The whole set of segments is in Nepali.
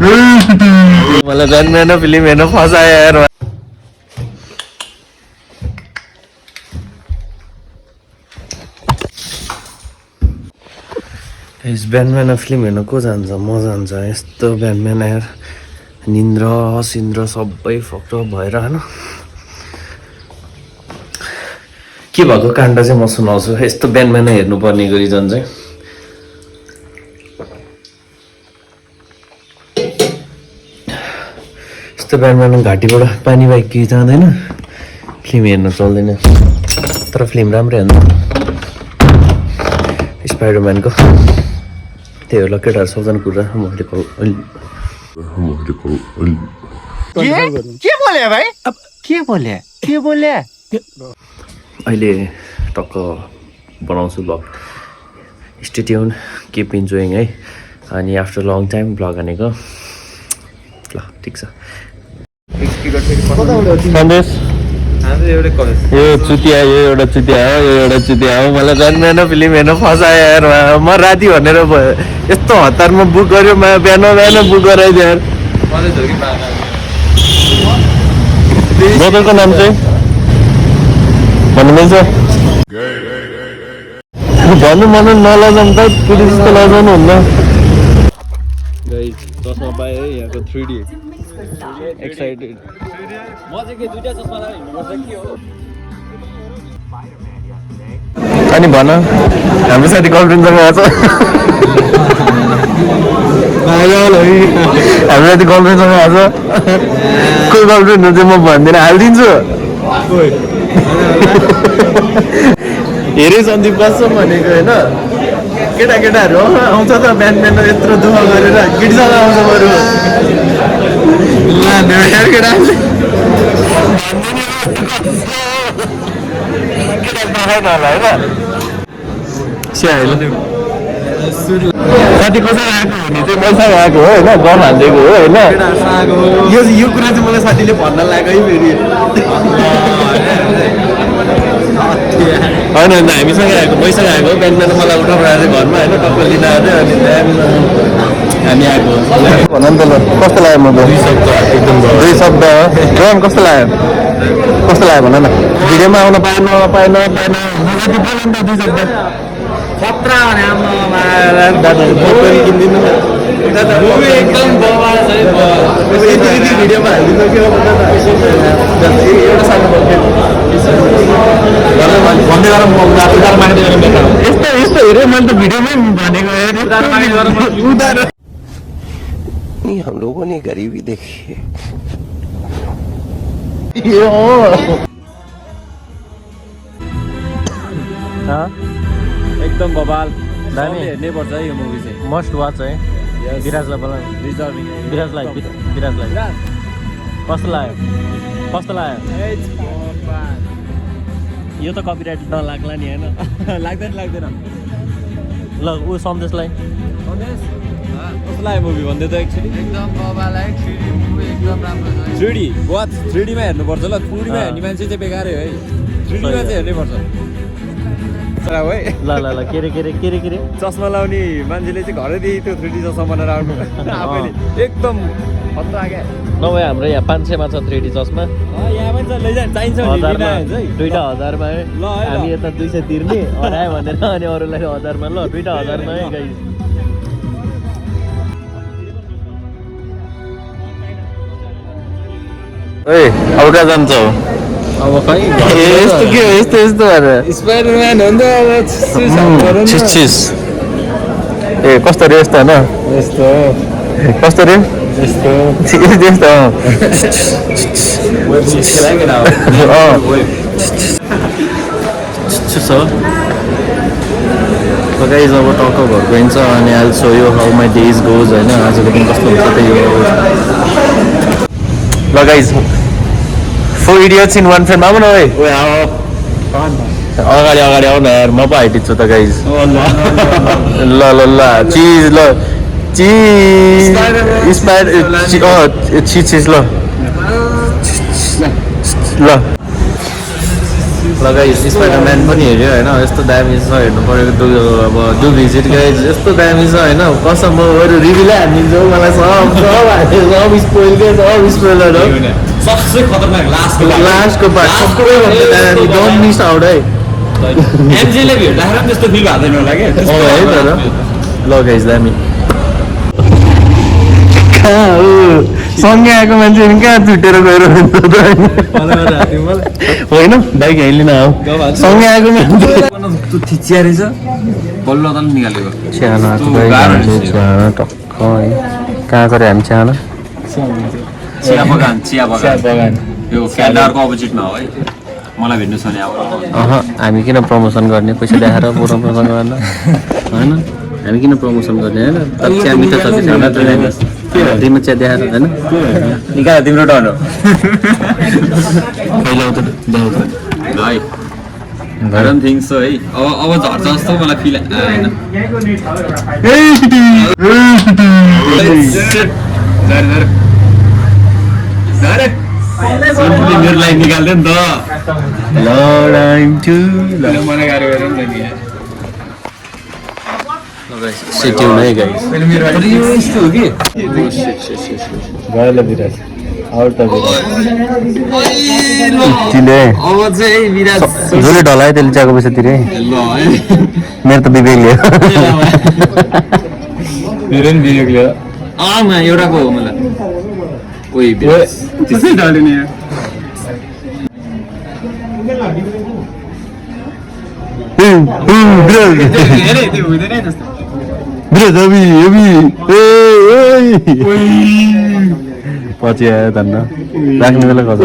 मलाई ब्याटम्यान फिल्म हेर्न फसायो यार ब्याटम्यान फिल्म हेर्न को जान्छ म जान्छ यस्तो ब्याटम्यान यार निन्द्र सिन्द्र सबै फक्ट भएर होइन के भएको काण्ड चाहिँ म सुनाउँछु यस्तो ब्याटम्यान हेर्नुपर्ने रिजन चाहिँ यस्तो ब्याटम्यान घाँटीबाट पानी बाहेक केही जाँदैन फिल्म हेर्न चल्दैन तर फिल्म राम्रै हेर्नु स्पाइडरम्यानको त्यही होला केटाहरू सबजना कुरा अहिले टक्क बनाउँछु blog stay tune keep enjoying है अनि आफ्टर लङ टाइम ब्लग हानेको ल ठिक छ सन्देश यो चुतिया यो एउटा चुतिया हो यो एउटा चुतिया हो मलाई ब्याटम्यान फिल्म हेर्न फसायो यार म राति भनेर यस्तो हतारमा बुक गर्यो बिहान बुक गराइदियो यार ब्रदरको नाम चाहिँ भन्नु मिल्छ भन्नु मन नलजाउँ त पुलिस जस्तो लजाउनु हुन्न चस्मा पाएँ है यहाँको 3D एक्साइटेड अनि भन हाम्रो साथी गर्लफ्रेन्डसँग आएको छ हाम्रो साथी गर्लफ्रेन्डसँग आएको छ कोही गर्लफ्रेन्ड हुन्छ म भन्दिनँ हालिदिन्छु हेरे सन्दीप कसम भनेको होइन केटाकेटाहरू आउँछ त ब्याटम्यान यत्रो दुःख गरेर गिटसँग आउँछ बरु केटा साथी कसरी आएको भने चाहिँ मैसँग आएको हो होइन गम हालिदिएको हो होइन यो कुरा चाहिँ मलाई साथीले भन्न लाग्यो है फेरि होइन होइन हामीसँग आएको मैसँग आएको ब्याटम्यान मलाई उठाएर आएर घरमा होइन टक्क लिन आएर अनि हामी आएको भन नि त ल कस्तो लाग्यो म एकदम 2 शब्द गम कस्तो लाग्यो भन न भिडियोमा आउन पाएन बोल्नु त 2 शब्द खतरा भने किनिदिनु भिडियोमा हालिदिनु एउटा सानो भन्दै गरेर यस्तो हेऱ्यो मैले त भिडियोमै भनेको हम लोगों ने गरीबी देखी एकदम बवाल हेर्नै पर्छ है यो मुभी चाहिँ मस्ट वाच है विराजलाई बोला विराजलाई कस्तो लाग्यो यो त कपिराइट नलाग्ला नि होइन लाग्दैन ल ऊ सन्देशलाई कस्तो लाग्यो मुभी भन्दै त एक्चुअली एकदम बवाल है 3D मुभी एकदम राम्रो छ 3D वाच 3D मा हेर्नुपर्छ ल 2D मा हेर्ने मान्छे चाहिँ बेकारै हो है 3D मा चाहिँ हेर्नै पर्छ ल के चस्मा लाउने मान्छेले चाहिँ घरैदेखि त्यो 3D चस्मा बनाएर आउनु आफैले एकदम खतरा क्या नभए हाम्रो यहाँ 500 मा छ 3D चस्मा यहाँ पनि लैजानु चाहिन्छ 1000 मा ल हामी यता 200 तिर्ने हरायो भनेर अनि अरूलाई 1000 मा ल 2000 मा है गाइस अब कहाँ जान्छौ अब खै यस्तो के हो यस्तो अरे स्पाइडरम्यान हो नि त अब छिस ए कस्तो रे यस्तो होइन यस्तो कस्तो रे यस्तो त्यस्तो गाइज अब टक्क घर गइन्छ अनि आई सो यो हाउ माई डेज गोज होइन आजको दिन कस्तो हुन्छ त्यही हो ल guys 4 idiots in one frame आउनु है अगाडि आउ न यार म पो हाइटिच्छु त गाइज ल चिज चिज ल लगाइस स्पाइडरम्यान पनि हेऱ्यो होइन यस्तो दामी छ हेर्नु परेको अब डु भिजिट गए यस्तो दामी छ होइन कसम म अरू रिभ्यूले हानिदिन्छौ मलाई सब स्पोइल के सब स्पोइलर हो सबसे खतरनाक लास्टको पार्ट सबैभन्दा दामी डोन्ट मिस आउट है एमजेले भेट्दाखेरि पनि त्यस्तो फिल भएको होला क्या है तर ल गाइस दामी सँगै आएको मान्छेहरू कहाँ छुटेर गएर होइन बाइक हालिन हौ सँगै आएको मान्छे थिचिया रहेछ बल्ल त निकालेको छ्याना टक्क है कहाँ गऱ्यो हामी छ्याना चिया बगान यो क्यान्डारको अपोजिटमा हो है मलाई भेट्नु छ नि अब हामी किन प्रमोसन गर्ने पैसा देखाएर प्रमोसन गर्न होइन हामी किन प्रमोसन गर्ने होइन तर चिया मिठो छ तिम्रो चिया देखाएर होइन निकाल तिम्रो टर्न हो पहिला त है I don't think so है अब झर्छ जस्तो मलाई फिल आएन मेरो लाइन निकाल्दै नि त मलाई गाह्रो गरेर नि सेट्यु नै गाइस तर यो यस्तो हो कि गएर बिराज आउट त तिले अब चाहिँ विराज जसले ढलायो त्यसले चियाको पैसा तिरे ल है मेरो त विवेकले मेरो नि विवेकले म एउटाको हो मलाई ओइ त्यसै ढालिने पछि आयो धन्न राख्ने बेला कता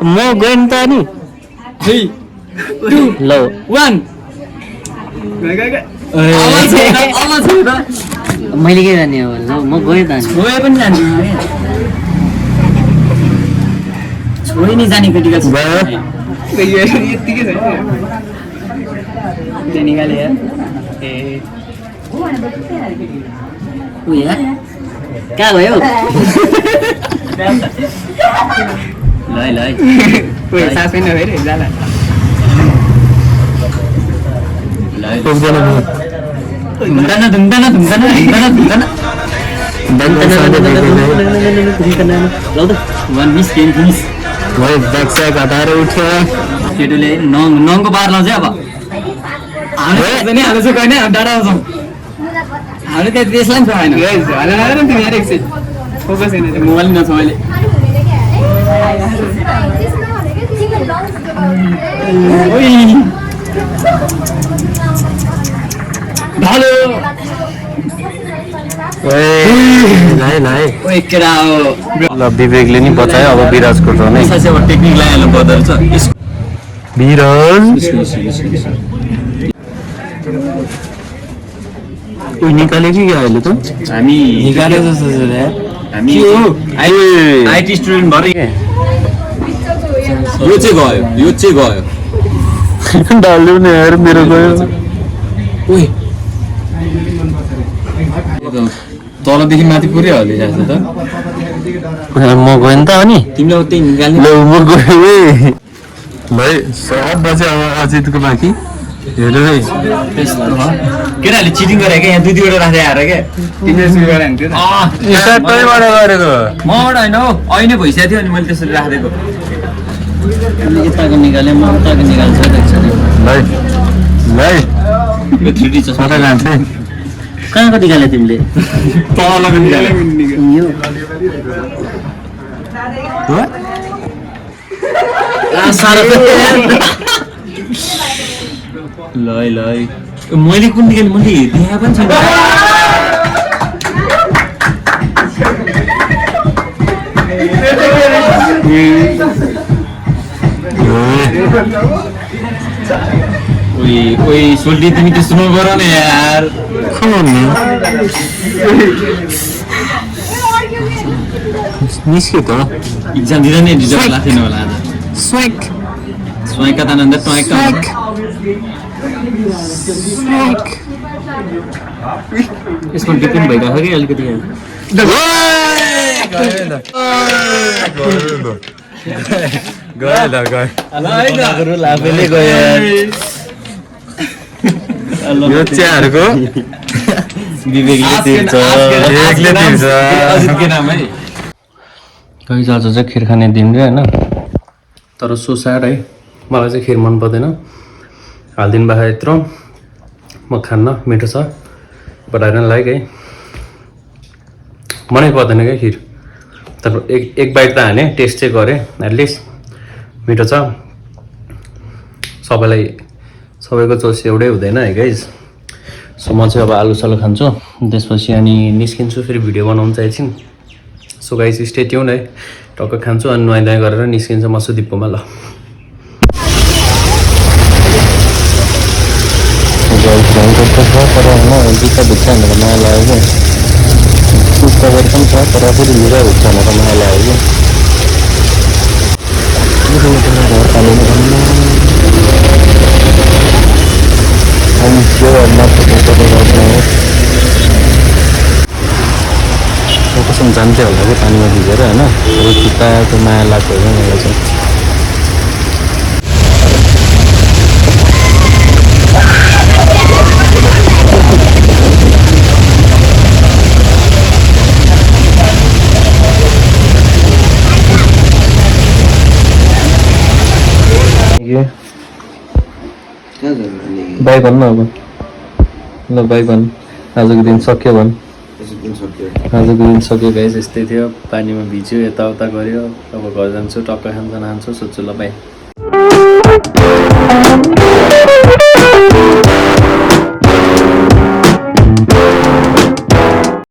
म गएँ नि त नि ल 1 मैले के जाने अब ल म गएँ त गए पनि जान्छु छोइ नि जाने क्रिटिकल यतिकै छ निकाले यार ए ओ यार कहाँ गयो ल कोही सास पनि नभएर जाला हटाएर उठ्यो केटोले नङको पार लाउँछ अब हामी हाल्छ कहिले डाँडा आउँछौँ हामी त्यहाँ त्यसलाई पनि छैन फोकस छैन मोबाइल नछ अहिले ढालो केटा हो ल विवेकले नि बचायो अब विराजको टर्न है टेक्निक लगाइहाल्नु पर्दो रहेछ विराज उही निकाल्यो कि अहिले त हामी निकाले जस्तो छ यार हामी आइटी स्टुडेन्ट भरे यो चाहिँ गयो डाल्यो नि यार मेरो गयो तलदेखि माथि पुरै हालिरहेको छ त म गएँ नि त अनि तिमीले त्यही निकाल्ने ल म गएँ भाइ सब बजे अब अजितको बाँकी हेर है केटाहरूले चिटिङ गरे क्या यहाँ 2-2 राखेर आएर क्या तिमीले सुरु गरे हुन्थ्यो स्टार्टैबाट गरेको मबाट होइन हौ अहिले भइसकेको थियो अनि मैले त्यसरी राखिदिएको यताको निकाले म उताको निकाल्छु भाइ भाइ यो 3D छ कता जान्छे कहाँको निकाले तिमीले तलको निकाले यो ल मैले कुन निकाल्ने मैले देखा पनि छैन ओइ सोल्टी तिमी त्यस्तो नगर न यार निस्क्यो त इक्जाम दिँदा नि रिजल्ट लाग्थेन होला आज स्वाइका तानन्द स्वाइका यसमा डिपेन्ड भइरहेको कि अलिकति आफैले गयो यो चियाहरूको विवेकले तिर्छ कहीँ आज चाहिँ खिर खाने दिन रे होइन तर सुसार है मलाई चाहिँ खिर मन पर्दैन हालिदिनु भएको यत्रो म खान्न मिठो छ बट आई डोन्ट लाइक है मनै पर्दैन क्या खिर तर एक बाइट त हाने टेस्ट चाहिँ गरेँ एटलिस्ट मिठो छ सबैको चोइस एउटै हुँदैन है गाइज सो म चाहिँ अब आलु सालु खान्छु त्यसपछि अनि निस्किन्छु फेरि भिडियो बनाउनु चाहिँ एकछिन सो गाइज स्टे ट्युन है टक्क खान्छु अनि नुहाइ धुवाइ गरेर निस्किन्छ म सुदिप्पोमा ल तर होइन जुत्ता भित्र भनेर माया लाग्यो क्या कभर पनि छ तर फेरि लुगा भित्र भनेर माया लाग्यो अनि त्यो कसम जान्थ्यो होला कि पानीमा भिजेर होइन अब जुत्ताको माया लाग्यो होइन मलाई चाहिँ बाई भन्नु अब ल बाई भन् आजको दिन सक्यो भन् आजको दिन सक्यो गाइस यस्तै थियो पानीमा भिज्यो यताउता गऱ्यो अब घर जान्छु टक्क खान्छु सोध्छु ल बाई